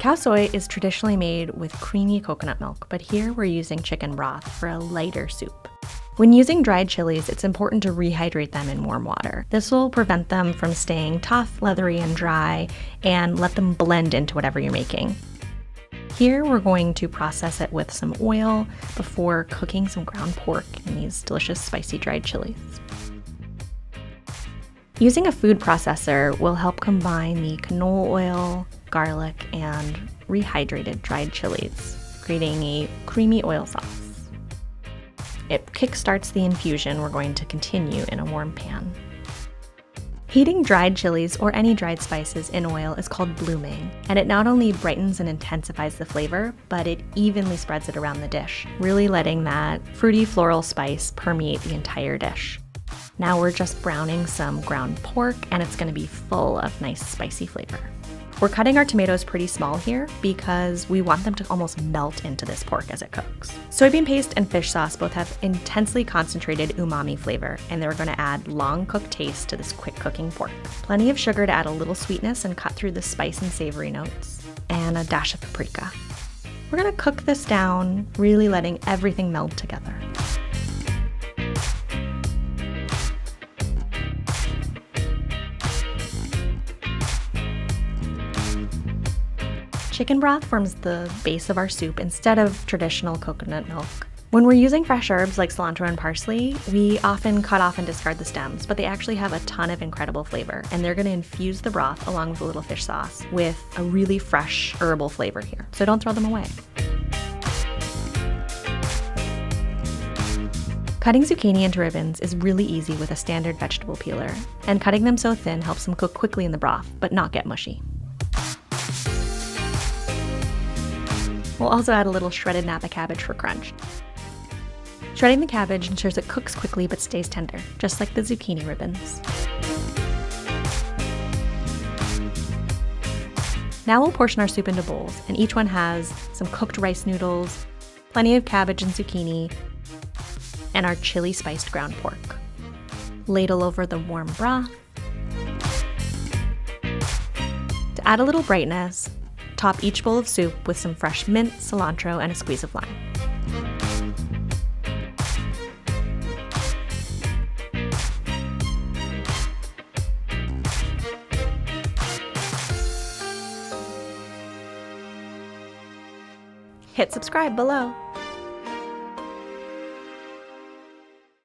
Khao soi is traditionally made with creamy coconut milk, but here we're using chicken broth for a lighter soup. When using dried chilies, it's important to rehydrate them in warm water. This will prevent them from staying tough, leathery, and dry, and let them blend into whatever you're making. Here we're going to process it with some oil before cooking some ground pork in these delicious spicy dried chilies. Using a food processor will help combine the canola oil, garlic, and rehydrated dried chilies, creating a creamy oil sauce. It kickstarts the infusion we're going to continue in a warm pan. Heating dried chilies or any dried spices in oil is called blooming, and it not only brightens and intensifies the flavor, but it evenly spreads it around the dish, really letting that fruity floral spice permeate the entire dish. Now we're just browning some ground pork, and it's going to be full of nice spicy flavor. We're cutting our tomatoes pretty small here because we want them to almost melt into this pork as it cooks. Soybean paste and fish sauce both have intensely concentrated umami flavor, and they're going to add long cooked taste to this quick cooking pork. Plenty of sugar to add a little sweetness and cut through the spice and savory notes, and a dash of paprika. We're going to cook this down, really letting everything meld together. Chicken broth forms the base of our soup instead of traditional coconut milk. When we're using fresh herbs like cilantro and parsley, we often cut off and discard the stems, but they actually have a ton of incredible flavor, and they're going to infuse the broth along with a little fish sauce with a really fresh herbal flavor here. So don't throw them away. Cutting zucchini into ribbons is really easy with a standard vegetable peeler, and cutting them so thin helps them cook quickly in the broth, but not get mushy. We'll also add a little shredded NAPA cabbage for crunch. Shredding the cabbage ensures it cooks quickly but stays tender, just like the zucchini ribbons. Now we'll portion our soup into bowls, and each one has some cooked rice noodles, plenty of cabbage and zucchini, and our chili spiced ground pork. Ladle over the warm broth. To add a little brightness, top each bowl of soup with some fresh mint, cilantro, and a squeeze of lime. Hit subscribe below.